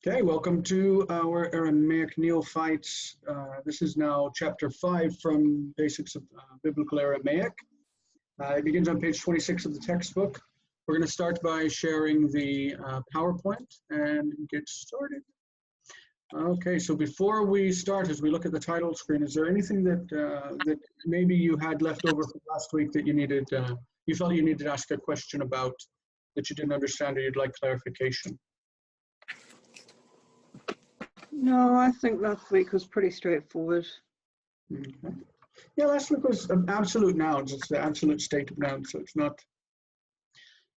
Okay, welcome to our Aramaic Neophytes. This is now chapter 5 from Basics of Biblical Aramaic. It begins on page 26 of the textbook. We're going to start by sharing the PowerPoint and get started. Okay, so before we start, as we look at the title screen, is there anything that maybe you had left over from last week that you felt you needed to ask a question about, that you didn't understand or you'd like clarification? No, I think last week was pretty straightforward. Okay. Yeah, last week was absolute nouns. It's the absolute state of nouns, so it's not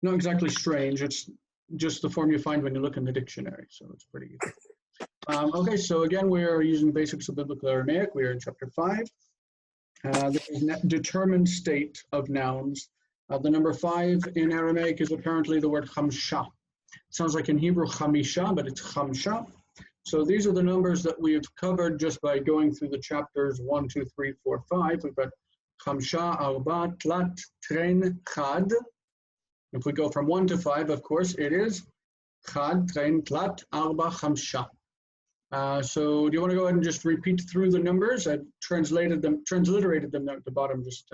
exactly strange. It's just the form you find when you look in the dictionary, so it's pretty easy. Okay, so again, we are using Basics of Biblical Aramaic. We are in chapter 5. This is determined state of nouns. The number 5 in Aramaic is apparently the word chamsha. Sounds like in Hebrew chamisha, but it's chamsha. So these are the numbers that we have covered just by going through the chapters 1, 2, 3, 4, 5. We've got chamsha, arba, tlat, tren, chad. If we go from 1 to 5, of course, it is chad, tren, tlat, arba, chamsha. So do you want to go ahead and just repeat through the numbers? I've transliterated them at the bottom just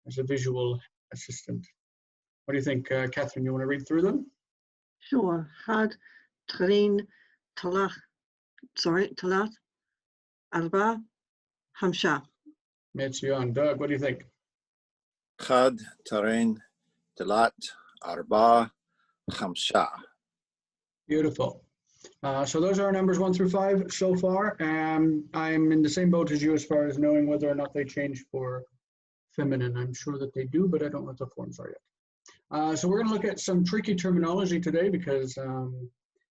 as a visual assistant. What do you think, Catherine? You want to read through them? Sure. Chad, tren, talat, arba, hamsha. Metzion. Doug, what do you think? Chad, taren, talat, arba, chamsha. Beautiful. So those are our numbers 1 through 5 so far. I'm in the same boat as you as far as knowing whether or not they change for feminine. I'm sure that they do, but I don't know what the forms are yet. So we're going to look at some tricky terminology today because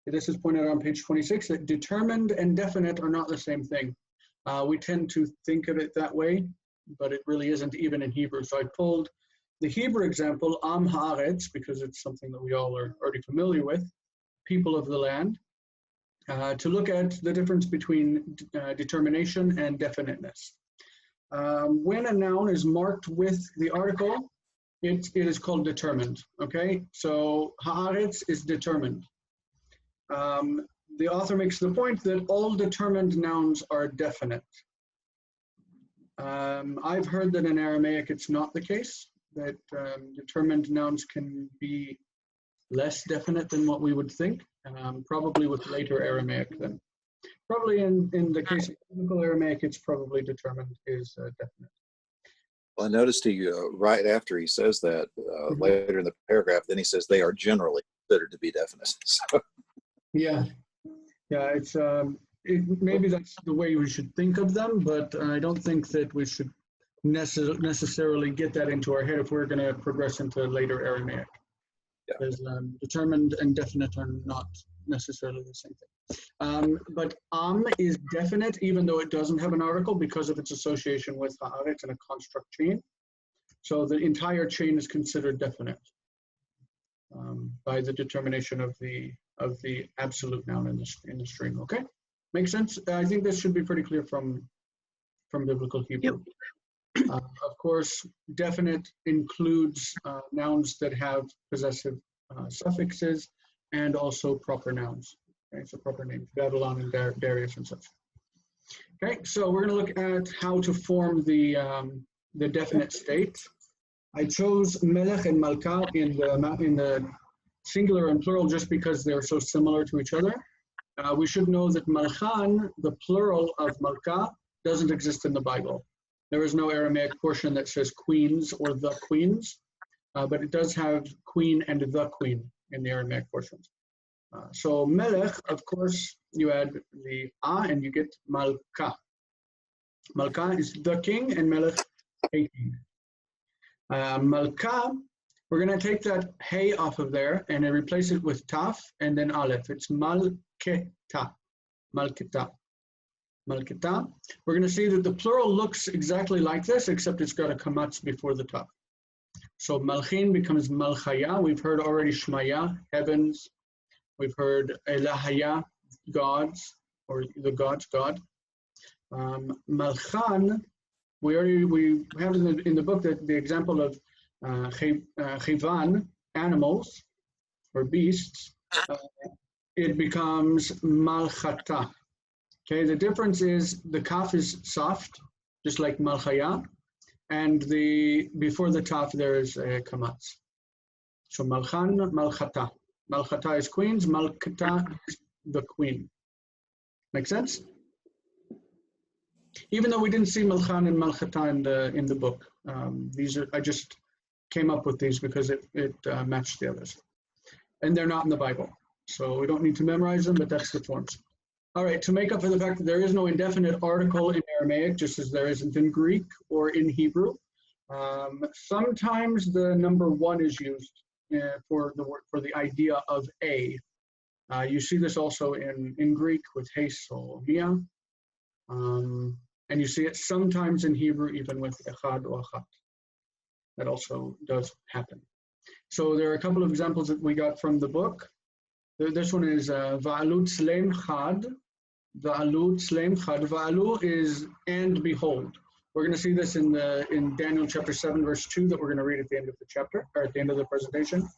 this is pointed out on page 26 that determined and definite are not the same thing. We tend to think of it that way, but it really isn't even in Hebrew. So I pulled the Hebrew example, Am Haaretz, because it's something that we all are already familiar with, people of the land, to look at the difference between determination and definiteness. When a noun is marked with the article, it is called determined, okay? So Haaretz is determined. The author makes the point that all determined nouns are definite. I've heard that in Aramaic it's not the case, that determined nouns can be less definite than what we would think, probably with later Aramaic then. Probably in the case of biblical Aramaic, it's probably determined is definite. Well, I noticed right after he says that, later in the paragraph, then he says they are generally considered to be definite. So. Yeah, it's maybe that's the way we should think of them, but I don't think that we should necessarily get that into our head if we're going to progress into later Aramaic. Yeah. Because determined and definite are not necessarily the same thing. But is definite even though it doesn't have an article because of its association with haaretz and a construct chain. So the entire chain is considered definite by the determination of the absolute noun in the string. Okay, makes sense. I think this should be pretty clear from biblical Hebrew. Yep. Of course, definite includes nouns that have possessive suffixes and also proper nouns. Okay, so proper names, Babylon and Darius and such. Okay, so we're going to look at how to form the definite state. I chose melech and malka in the singular and plural just because they're so similar to each other. We should know that malchan, the plural of malka, doesn't exist in the Bible. There is no Aramaic portion that says queens or the queens, but it does have queen and the queen in the Aramaic portions. So melech, of course, you add the a and you get malka. Malka is the king and melech a king. Malka, we're going to take that hey off of there and then replace it with taf and then aleph. It's malketa. Malketa. Malketa. We're going to see that the plural looks exactly like this, except it's got a kamatz before the top. So malchin becomes malchaya. We've heard already shmaya, heavens. We've heard elahaya, gods, or the gods, God. Malchan, we have in the book the example of chivan, animals or beasts. it becomes malchata. Okay, the difference is the kaf is soft, just like malchaya, and before the taf there is a kamatz. So malchan, malchata. Malchata is queens, malchata is the queen. Make sense? Even though we didn't see malchan and malchata in the book, I just came up with these because it matched the others, and they're not in the Bible, so we don't need to memorize them. But that's the forms. All right, to make up for the fact that there is no indefinite article in Aramaic, just as there isn't in Greek or in Hebrew, sometimes the number one is used for the idea of a. You see this also in Greek with heis or mia, and you see it sometimes in Hebrew even with echad or achat. That also does happen. So there are a couple of examples that we got from the book. This one is va'alu tzleim chad. Va'alu tzleim chad. Va'alu is and behold. We're going to see this in Daniel chapter 7 verse 2 that we're going to read at the end of the chapter, or at the end of the presentation.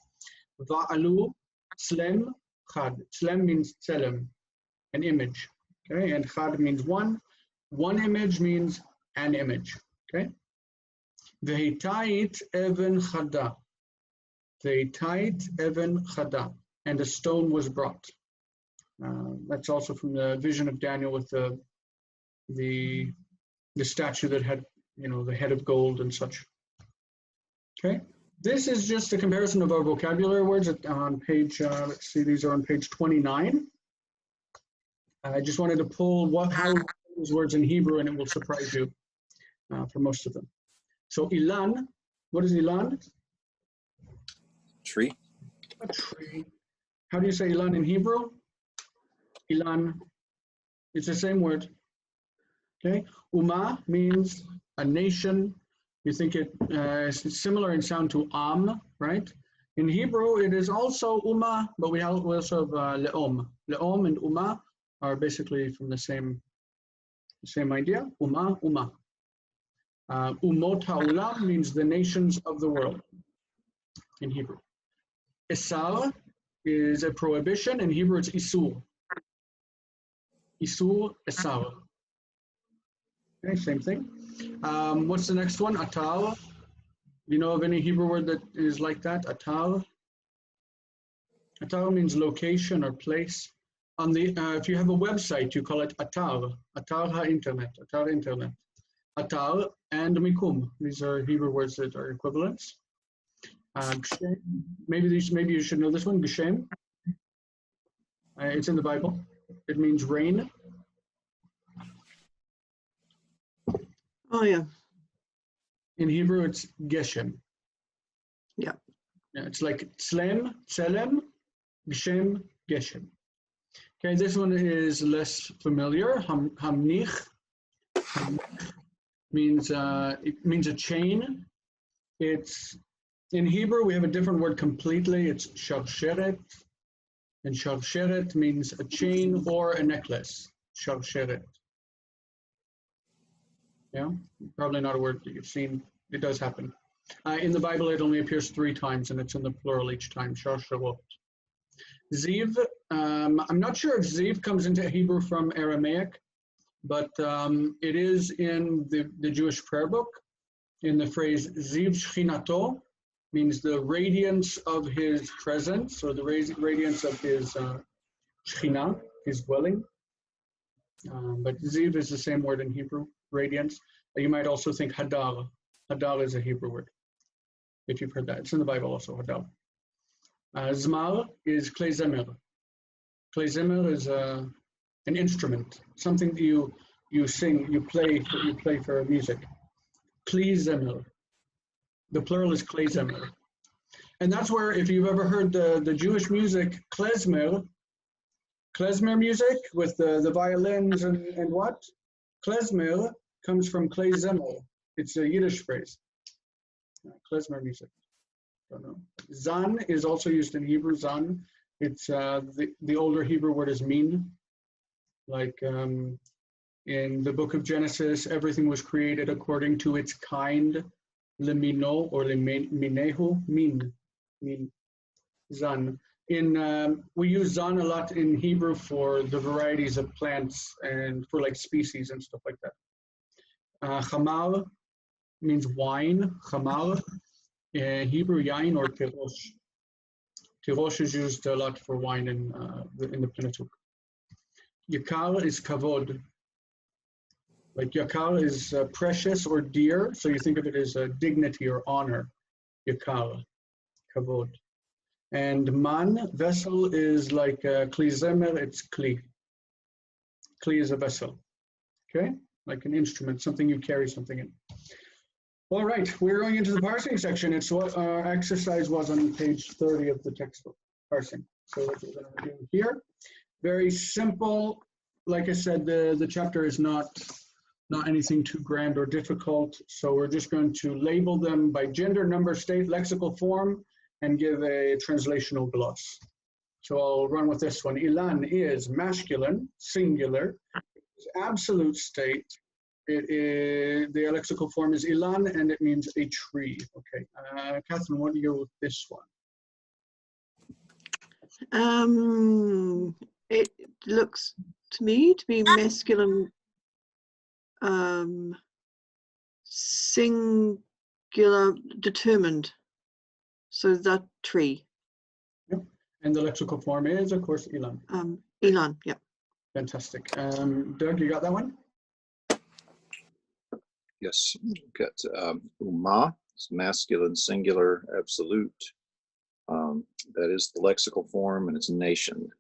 Va'alu tzleim chad. Tzlem means tzelem, an image. Okay, and chad means one. One image means an image. Okay. Vehitait even chada. Vehitait even chada. And a stone was brought. That's also from the vision of Daniel with the statue that had, the head of gold and such. Okay, this is just a comparison of our vocabulary words on page. Let's see, these are on page 29. I just wanted to pull how these words in Hebrew, and it will surprise you for most of them. So ilan, what is ilan? Tree. A tree. How do you say ilan in Hebrew? Ilan. It's the same word. Okay. Uma means a nation. You think it's similar in sound to am, right? In Hebrew, it is also uma, but we also have leom. Leom and uma are basically from the same idea. Uma, uma. Umot ha'ulam means the nations of the world in Hebrew. Isar is a prohibition. In Hebrew, it's isur. Isur, isar. Okay, same thing. What's the next one? Atar. Do you know of any Hebrew word that is like that? Atar. Atar means location or place. If you have a website, you call it atar. Atar ha-internet. Atar internet. Atar and mikum. These are Hebrew words that are equivalents. Maybe you should know this one. Geshem. It's in the Bible. It means rain. Oh, yeah. In Hebrew, it's geshem. Yeah. It's like tzlem, tzelem, geshem, geshem. Okay, this one is less familiar. Hamnich. Means it means a chain. It's in Hebrew we have a different word completely. It's sharsheret, and sharsheret means a chain or a necklace. Sharsheret. Yeah, probably not a word that you've seen. It does happen. In the Bible, it only appears 3 times, and it's in the plural each time. Sharsharot. Ziv. I'm not sure if ziv comes into Hebrew from Aramaic, but it is in the Jewish prayer book, in the phrase Ziv Shchinato, means the radiance of his presence, or the radiance of his Shchina, his dwelling. But Ziv is the same word in Hebrew, radiance. You might also think Hadar. Hadar is a Hebrew word, if you've heard that. It's in the Bible also, Hadar. Zmar is Klei Zemer. Klei Zemer is an instrument, something that you sing, you play for music. Kli zemer. The plural is klei zemer. And that's where, if you've ever heard the Jewish music, klezmer music with the violins and what? Klezmer comes from klei zemer. It's a Yiddish phrase. Klezmer music. Don't know. Zan is also used in Hebrew, zan. It's the older Hebrew word is min. Like in the book of Genesis, everything was created according to its kind. Lemino or leminehu, min, zan. We use zan a lot in Hebrew for the varieties of plants and for like species and stuff like that. Chamar means wine. Chamar, Hebrew yain or tirosh. Tirosh is used a lot for wine in the Pentateuch. Yakar is kavod. Like yakar is precious or dear, so you think of it as a dignity or honor. Yakar, kavod. And man, vessel, is like kli zemer, it's kli. Kli is a vessel, okay? Like an instrument, something you carry something in. All right, we're going into the parsing section. It's what our exercise was on page 30 of the textbook, parsing. So what we're going to do here, very simple. Like I said, the chapter is not anything too grand or difficult. So we're just going to label them by gender, number, state, lexical form, and give a translational gloss. So I'll run with this one. Ilan is masculine, singular. It's absolute state. It is, the lexical form is ilan, and it means a tree. Okay, Catherine, what do you go with this one? It looks to me to be masculine, singular, determined. So that tree. Yep. And the lexical form is, of course, ilan. Ilan, yeah. Fantastic. Doug, you got that one? Yes, got Uma, it's masculine, singular, absolute. That is the lexical form, and it's nation.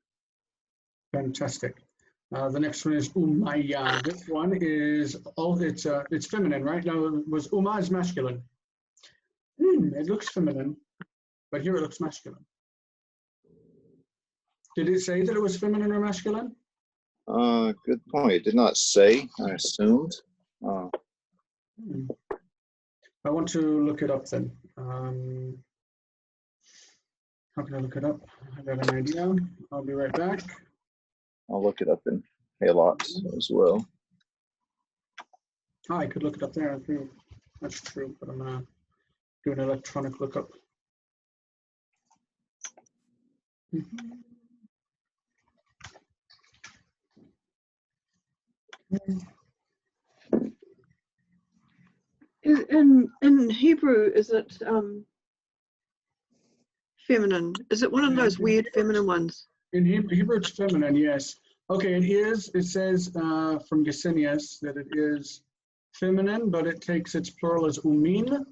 Fantastic. The next one is Umaya. This one is it's feminine, right? Now, was Uma is masculine. It looks feminine, but here it looks masculine. Did it say that it was feminine or masculine? Good point. It did not say. I assumed. I want to look it up then. How can I look it up? I got an idea. I'll be right back. I'll look it up in Halot as well. Oh, I could look it up there. That's true, but I'm gonna do an electronic lookup. In Hebrew, is it feminine? Is it one of those weird feminine ones? In Hebrew, it's feminine, yes. Okay, it is. It says from Gesenius that it is feminine, but it takes its plural as umin,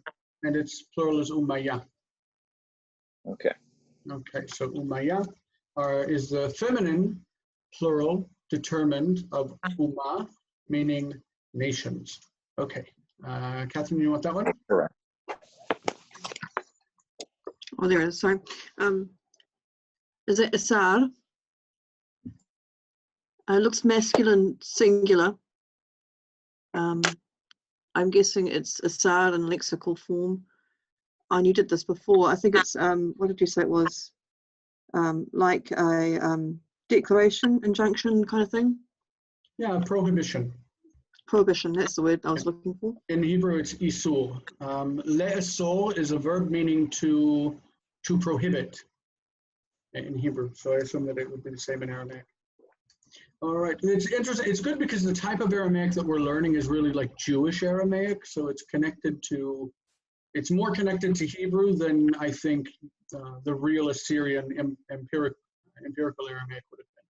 and its plural is umaya. Okay. Okay, so umaya is the feminine plural determined of umma, meaning nations. Okay, Catherine, you want that one? Correct. Oh, there it is. Sorry. Is it Asar? Looks masculine, singular. I'm guessing it's Asar in lexical form. And you did this before. I think it's, what did you say it was? Like a declaration, injunction kind of thing? Yeah, prohibition. Prohibition, that's the word I was looking for. In Hebrew, it's isur. Le'esor is a verb meaning to prohibit in Hebrew. So I assume that it would be the same in Aramaic. All right, it's interesting. It's good because the type of Aramaic that we're learning is really like Jewish Aramaic. So it's connected to, it's more connected to Hebrew than I think the real Assyrian empirical Aramaic would have been.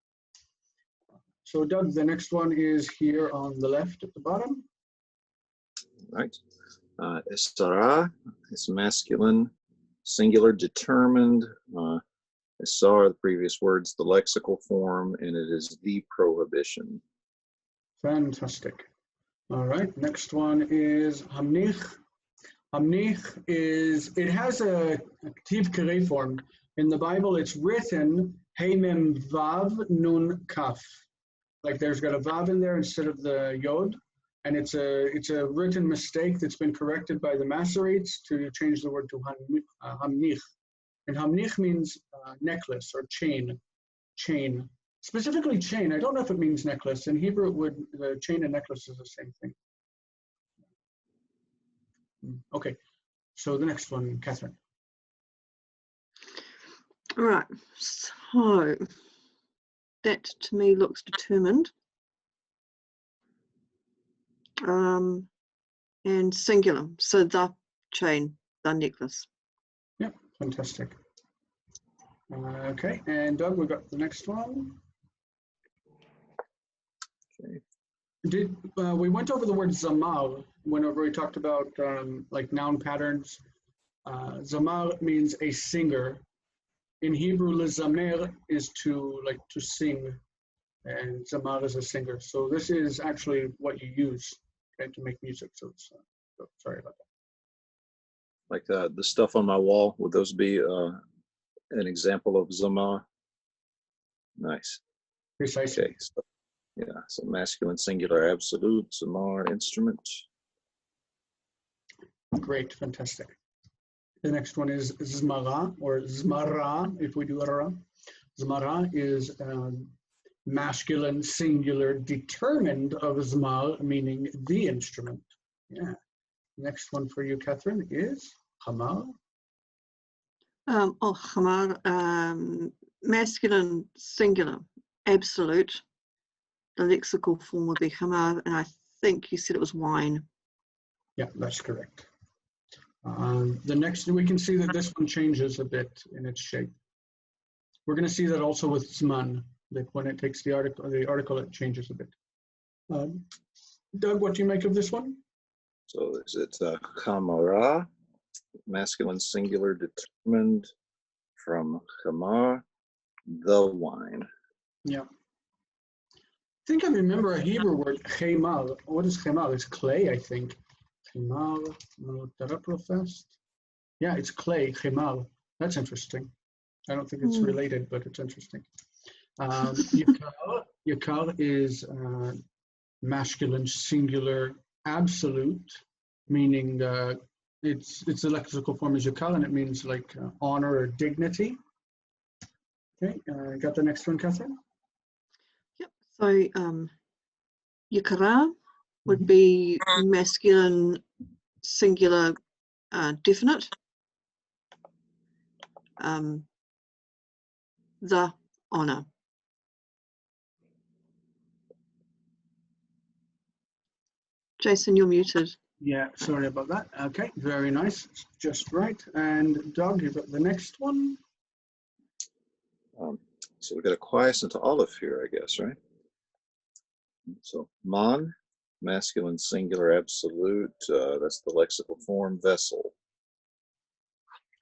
So Doug, the next one is here on the left at the bottom. Right. Esara is masculine, singular, determined. Esar, the previous words, the lexical form, and it is the prohibition. Fantastic. All right, next one is Hamnich. Hamnich is, it has a Ktiv Kere form. In the Bible, it's written Hey Mem Vav Nun Kaf. Like there's got a Vav in there instead of the Yod. And it's a written mistake that's been corrected by the Masoretes to change the word to Hamnich. And Hamnich means necklace or chain. Chain. Specifically chain. I don't know if it means necklace. In Hebrew, it would, chain and necklace is the same thing. Okay, so the next one, Catherine. All right, so that to me looks determined. And singular, so the chain, the necklace. Yeah, fantastic. Okay, and Doug, we got the next one. Okay. We went over the word zamar whenever we talked about like noun patterns. Zamar means a singer. In Hebrew, lezamer is to sing, and zamar is a singer. So this is actually what you use, okay, to make music. So it's, sorry about that. Like the stuff on my wall, would those be an example of zamar? Nice. Precisely. Okay. So, yeah. So masculine singular absolute zamar instrument. Great, fantastic. The next one is zmara or zmara, if we do ara. Zmara is masculine singular determined of zmar, meaning the instrument. Yeah. Next one for you, Catherine, is hamar. Hamar, masculine singular absolute. The lexical form would be hamar, and I think you said it was wine. Yeah, that's correct. The next, we can see that this one changes a bit in its shape. We're going to see that also with zman, that when it takes the article it changes a bit. Doug, what do you make of this one? So is it chamara, masculine singular determined from chamar, the wine. Yeah. I think I remember a Hebrew word, chemar. What is chemar? It's clay, I think. Chemar, professed. Yeah, it's clay, chemar. That's interesting. I don't think it's related, but it's interesting. Yakar is masculine singular absolute, meaning its lexical form is yakar, and it means like honor or dignity. Okay, got the next one, Catherine? Yep. So yakara would be masculine singular definite. The honor. Jason, you're muted. Yeah, sorry about that. Okay, very nice. Just right. And Doug, you've got the next one. So we've got a quiescent olive here, I guess, right? So mon, masculine singular absolute, that's the lexical form, vessel.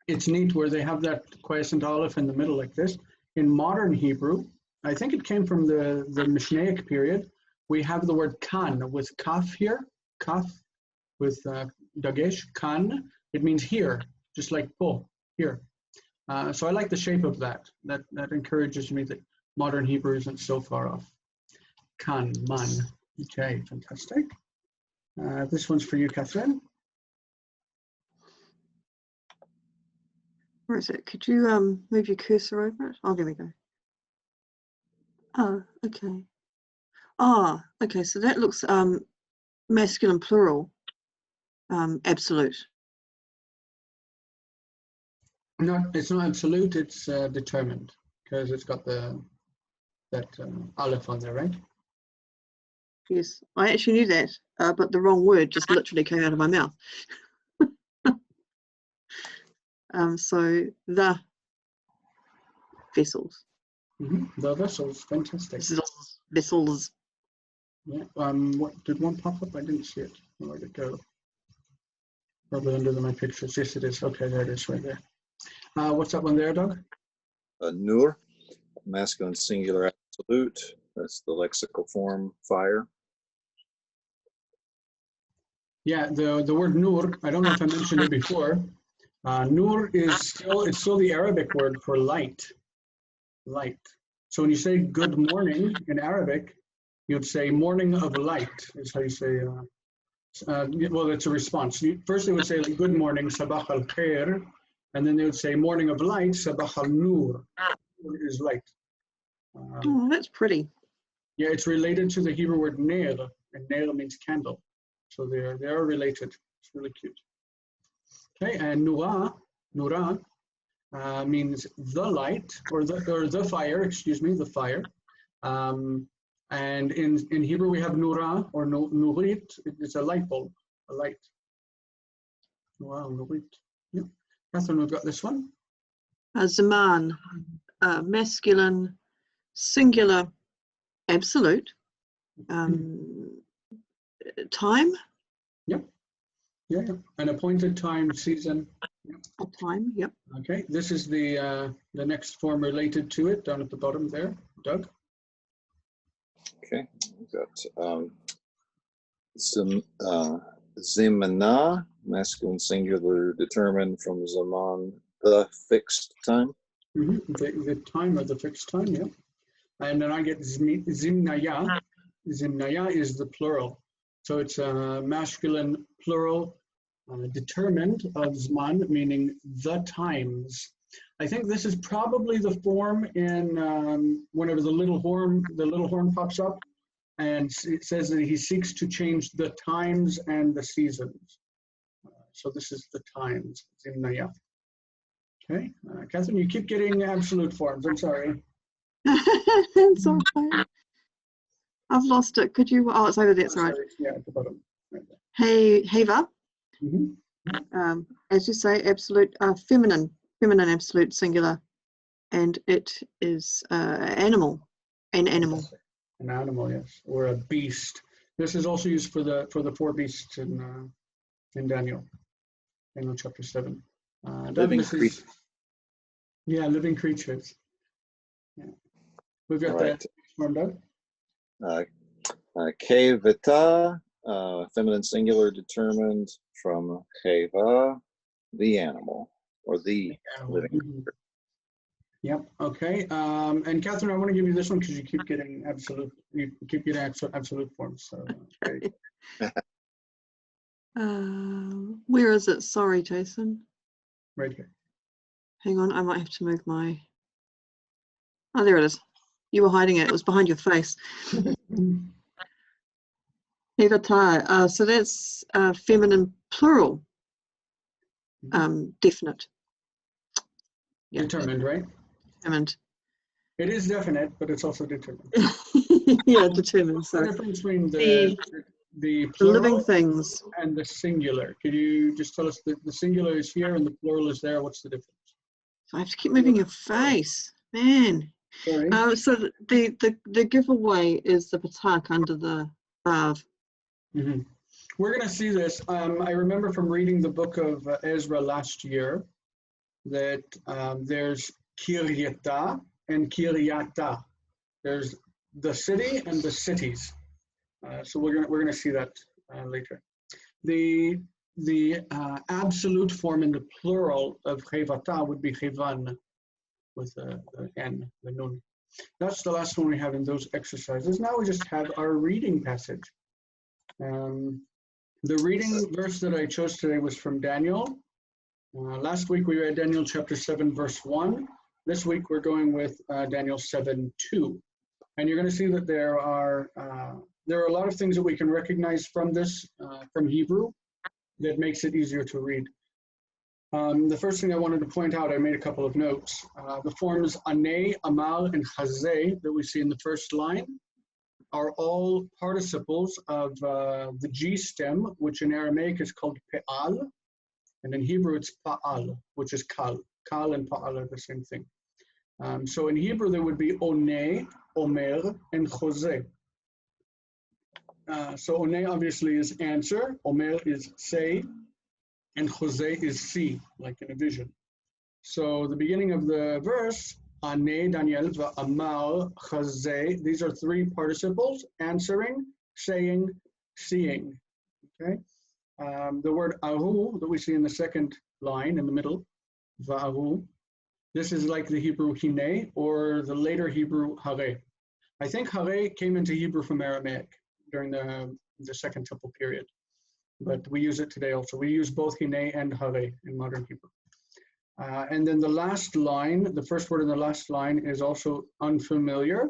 It's neat where they have that quiescent olive in the middle like this. In modern Hebrew, I think it came from the Mishnaic period, we have the word kan with kaf here, kaf with dagesh, kan. It means here, just like po, here. So I like the shape of that. That encourages me that modern Hebrew isn't so far off. Kan, man. Okay, fantastic. This one's for you, Catherine. Where is it? Could you move your cursor over it? Oh, there we go. Oh, okay. Ah, okay. So that looks masculine plural, absolute. No, it's not absolute. It's determined because it's got that aleph on there, right? Yes, I actually knew that, but the wrong word just literally came out of my mouth. So the vessels. The vessels, fantastic. Vessels. Yeah. What did one pop up? I didn't see it. Where'd it go? Probably under my pictures. Yes, it is. Okay, there it is, right there. What's that one there, Doug? Nur, masculine singular absolute. That's the lexical form, fire. Yeah, the word nur, I don't know if I mentioned it before. Nur is still the Arabic word for light. Light. So when you say good morning in Arabic, you'd say morning of light is how you say, well, it's a response. First they would say like, good morning, sabah al khair, and then they would say morning of light, sabah al nur, is light. Oh, that's pretty. Yeah, it's related to the Hebrew word ner, and ner means candle. So they are related. It's really cute. Okay, and nura means the light, or the fire, excuse me, the fire. And in Hebrew we have nura or nurit. It's a light bulb, a light. Wow, nurit. Yeah. Catherine, we've got this one. Zaman, masculine, singular, absolute. Time. Yep. Yeah. An appointed time, season. Yep. A time. Yep. Okay. This is the next form related to it down at the bottom there, Doug. Okay, we've got Zimana, masculine singular, determined from Zaman, the fixed time. The time or the fixed time, yeah. And then I get Zimnaya. Zimnaya is the plural. So it's a masculine plural, determined of Zman, meaning the times. I think this is probably the form in whenever the little horn pops up, and it says that he seeks to change the times and the seasons. So this is the times, Zimnaya. Okay, Catherine, you keep getting absolute forms. I'm sorry. It's okay. I've lost it. Could you? Oh, it's over there. It's right. Yeah, at the bottom. Right there. Hey, Heva. Mm-hmm. As you say, absolute, feminine absolute singular, and it is animal, an animal. An animal, yes, or a beast. This is also used for the four beasts in Daniel chapter 7. Living creatures. Yeah, living creatures. Yeah. We've got that formed out. Kevita, feminine singular, determined from Cheva, the animal, or the living creature. Yep. Okay. And Catherine, I want to give you this one because you keep getting absolute. You keep getting absolute forms. So. Okay. Where is it? Sorry, Jason. Right here. Hang on, I might have to move my. Oh, there it is. You were hiding it. It was behind your face. Hevata. So that's feminine plural. Definite. Yeah. Determined, right? Determined. It is definite, but it's also determined. Yeah, determined. So the difference between the living things and the singular. Could you just tell us that the singular is here and the plural is there? What's the difference? I have to keep moving your face, man. Sorry. So the giveaway is the patak under the vav. Mm-hmm. We're going to see this. I remember from reading the book of Ezra last year that there's Kiryata and Kiryata. There's the city and the cities. So we're gonna see that later. The absolute form in the plural of Chevata would be Chevan with the N, the Nun. That's the last one we have in those exercises. Now we just have our reading passage. The reading verse that I chose today was from Daniel. Last week we read Daniel chapter 7 verse 1. This week we're going with Daniel 7:2. And you're going to see that there are a lot of things that we can recognize from this, from Hebrew, that makes it easier to read. The first thing I wanted to point out, I made a couple of notes. The forms anei, amal, and chazeh that we see in the first line are all participles of the G stem, which in Aramaic is called pe'al, and in Hebrew it's pa'al, which is kal. Kal and pa'al are the same thing. So in Hebrew there would be oneh, omer, and choseh. So oneh obviously is answer, omer is say, and choseh is see, like in a vision. So the beginning of the verse, aneh, Daniel, va'amal, choseh, these are three participles, answering, saying, seeing. Okay. The word ahu that we see in the second line in the middle, va'ahu, this is like the Hebrew hine or the later Hebrew hare. I think hare came into Hebrew from Aramaic during the Second Temple period, but we use it today also. We use both hine and hare in modern Hebrew. And then the last line, the first word in the last line is also unfamiliar.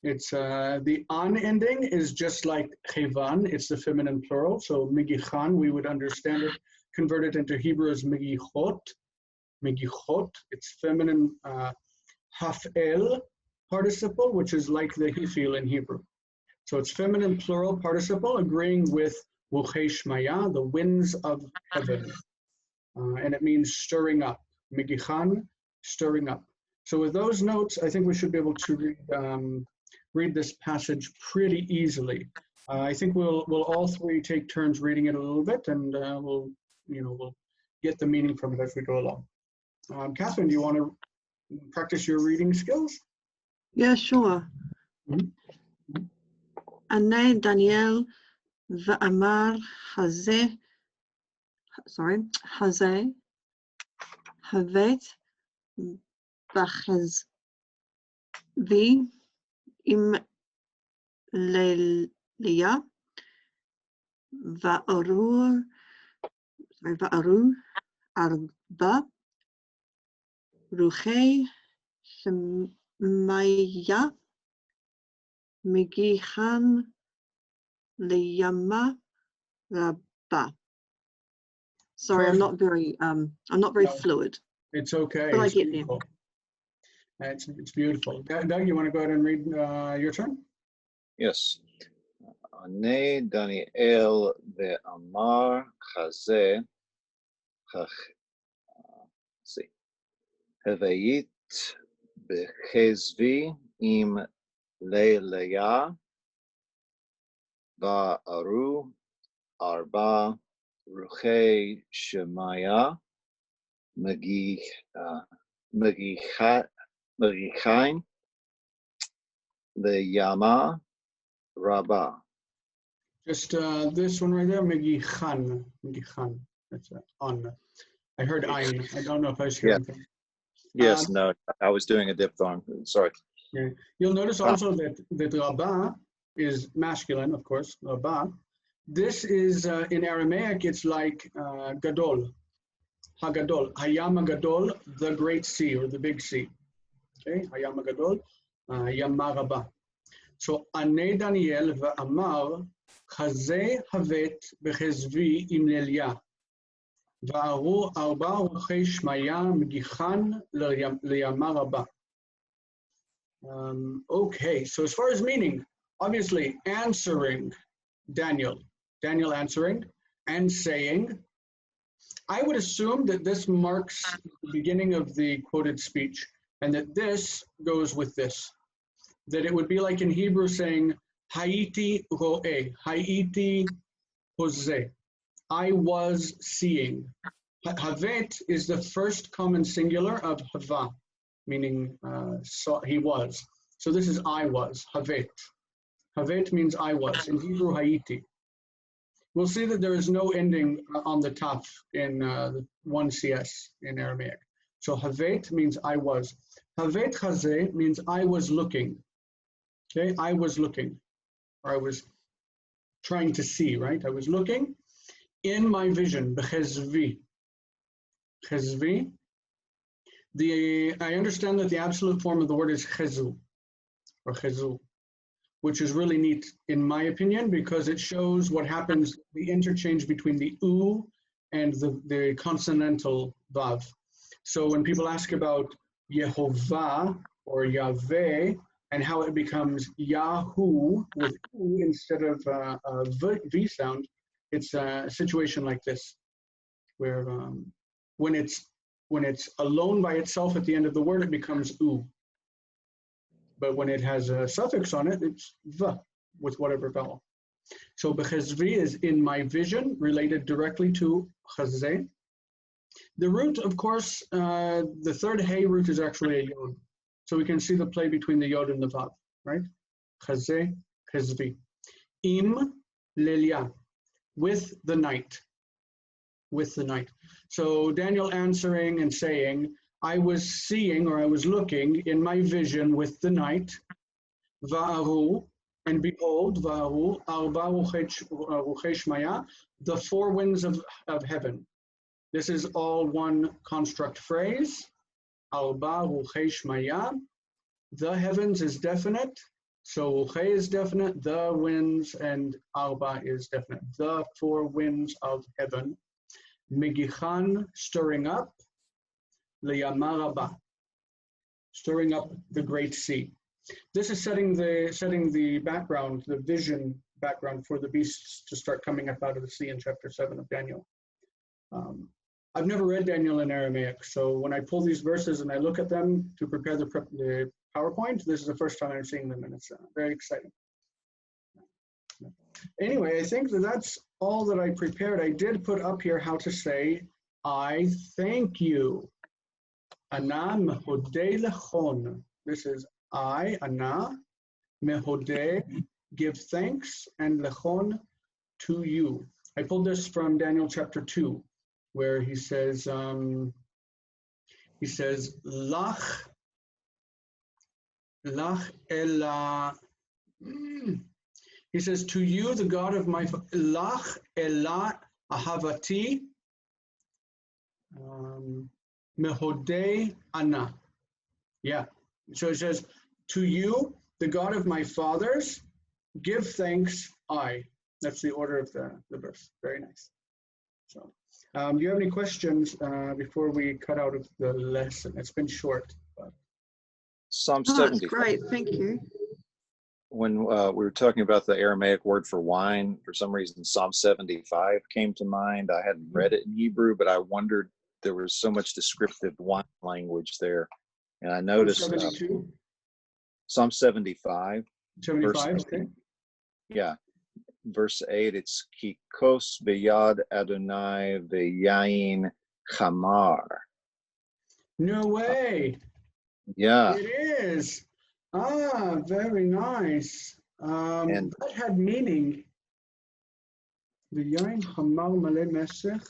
It's the an ending is just like chevan, it's the feminine plural. So migichan, we would understand it, convert it into Hebrew as migichot. Megichot, it's feminine hafel participle, which is like the hifil in Hebrew. So it's feminine plural participle, agreeing with ruchei shmaya, the winds of heaven. And it means stirring up. Megichan, stirring up. So with those notes, I think we should be able to read this passage pretty easily. I think we'll all three take turns reading it a little bit, and we'll get the meaning from it as we go along. Catherine, do you want to practice your reading skills? Yeah, sure. Ane Daniel v'amar hazeh, hazeh, havet b'chezvi im lelia va'aru arba ruchei shemaya megichan leyama rabba. Sorry, I'm not very fluid. It's okay. But I It's get beautiful. It's beautiful. Doug, you want to go ahead and read your turn? Yes. Ane Daniel ve'amar chazeh see. Heveit bechezvi im leilaya va'aru arba ruchei shemaya megichain leyama rabba. Just this one right there, Megichan. Megichan. That's on. I heard ein. I don't know if I was hearing things. Yes, no, I was doing a diphthong. Sorry. Yeah. You'll notice also that Rabba is masculine, of course, Rabba. This is, in Aramaic, it's like Gadol, Hagadol, Hayam Gadol, the great sea or the big sea. Okay, Hayam Gadol, Yama Rabba. So, Ane Daniel v'amar chazeh havet bechezvi im lelia. Va'aru arba ruchei shmaya megichan leyama rabba. Okay, so as far as meaning, obviously answering Daniel answering and saying, I would assume that this marks the beginning of the quoted speech and that this goes with this. That it would be like in Hebrew saying, Haiti ro'eh, Haiti hoseh, I was seeing. Havet is the first common singular of hava, meaning he was. So this is I was, Havet. Havet means I was, in Hebrew, Haiti. We'll see that there is no ending on the taf in 1CS in Aramaic. So Havet means I was. Havet chazeh means I was looking. Okay, I was looking, or I was trying to see, right? I was looking in my vision, b'chezvi. Chezvi. I understand that the absolute form of the word is chezu, or chezu, which is really neat, in my opinion, because it shows what happens, the interchange between the u and the consonantal vav. So when people ask about Yehovah or Yahweh, and how it becomes Yahu with U instead of a V sound, it's a situation like this, where when it's alone by itself at the end of the word, it becomes U. But when it has a suffix on it, it's V with whatever vowel. So b'chezvi is in my vision, related directly to chazeh. The root, of course, the third hey root is actually a yod. So we can see the play between the yod and the vav, right? Chazeh, chezvi. Im lelia, with the night. With the night. So Daniel answering and saying, I was seeing, or I was looking in my vision with the night. Va'aru, and behold, va'aru, arba ruchei shmaya, the four winds of heaven. This is all one construct phrase. Arba ruchei shmaya. The heavens is definite. So ruchei is definite. The winds, and arba is definite. The four winds of heaven. Megichan, stirring up. Leyamaraba, stirring up the great sea. This is setting the background, the vision background for the beasts to start coming up out of the sea in chapter 7 of Daniel. I've never read Daniel in Aramaic, so when I pull these verses and I look at them to prepare the PowerPoint, this is the first time I'm seeing them, and it's very exciting. Anyway, I think that's all that I prepared. I did put up here how to say, I thank you. Ana mehodeh lechon. This is I, Ana, mehodeh, give thanks, and lechon, to you. I pulled this from Daniel chapter 2, where he says, lach ela, he says, to you, the God of my, lach ela ahavati, mehodeh ana. Yeah, so it says, to you, the God of my fathers, give thanks, I. That's the order of the verse. Very nice. So, do you have any questions before we cut out of the lesson? It's been short. But... Psalm Oh, that's 70. great. Thank you. When we were talking about the Aramaic word for wine, for some reason, Psalm 75 came to mind. I hadn't read it in Hebrew, but I wondered, there was so much descriptive wine language there. And I noticed 72? Psalm 75. 75, okay. Yeah. Verse 8, it's Kikos beyad Adonai veyayin chamar. No way. Yeah. It is. Ah, very nice. And that had meaning. The yain chamar maleh mesech.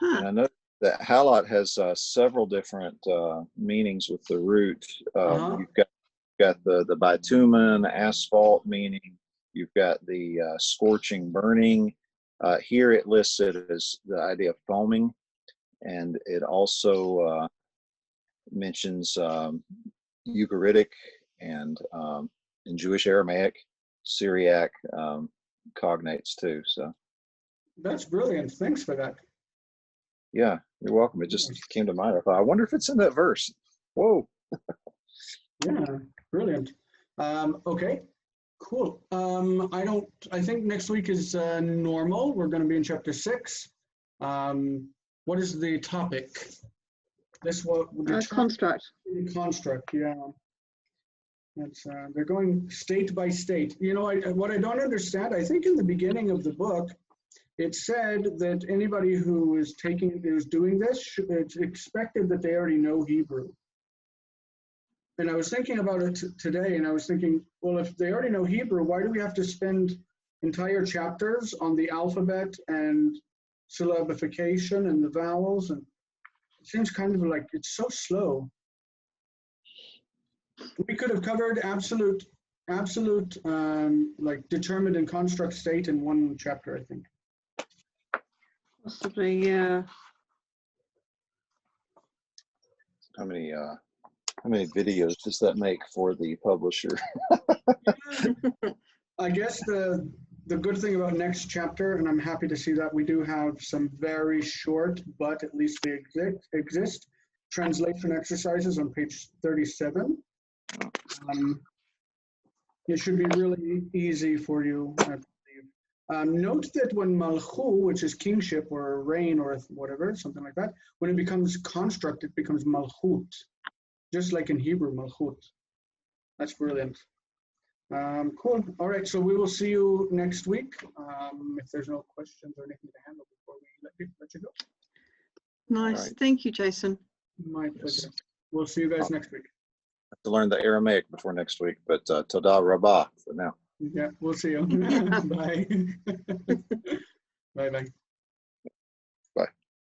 And I know that halot has several different meanings with the root. You've got the bitumen, asphalt meaning. You've got the scorching, burning. Here it lists it as the idea of foaming, and it also mentions Ugaritic and in Jewish Aramaic, Syriac cognates too. So that's brilliant. Thanks for that. Yeah, you're welcome. It just came to mind. I thought, I wonder if it's in that verse. Whoa. Yeah, brilliant. Okay, cool. I think next week is normal. We're going to be in chapter 6. What is the topic? This will Construct. Construct, yeah. That's they're going state by state. You know, what I don't understand, I think in the beginning of the book, it said that anybody who is doing this, it's expected that they already know Hebrew. And I was thinking about it today, and I was thinking, well, if they already know Hebrew, why do we have to spend entire chapters on the alphabet and syllabification and the vowels? And it seems kind of like it's so slow. We could have covered absolute, like determined and construct state in one chapter, I think. Possibly, yeah. How many videos does that make for the publisher? I guess the good thing about next chapter, and I'm happy to see that we do have some very short, but at least they exist, translation exercises on page 37. It should be really easy for you, I believe. Note that when malchu, which is kingship or reign or whatever, something like that, when it becomes construct, it becomes malchut, just like in Hebrew, malchut. That's brilliant. Cool. All right, so we will see you next week. If there's no questions or anything to handle before we let you go. Nice. Right. Thank you, Jason. My pleasure. We'll see you guys next week. I have to learn the Aramaic before next week, but toda rabah for now. Yeah, we'll see you. Bye. Bye-bye.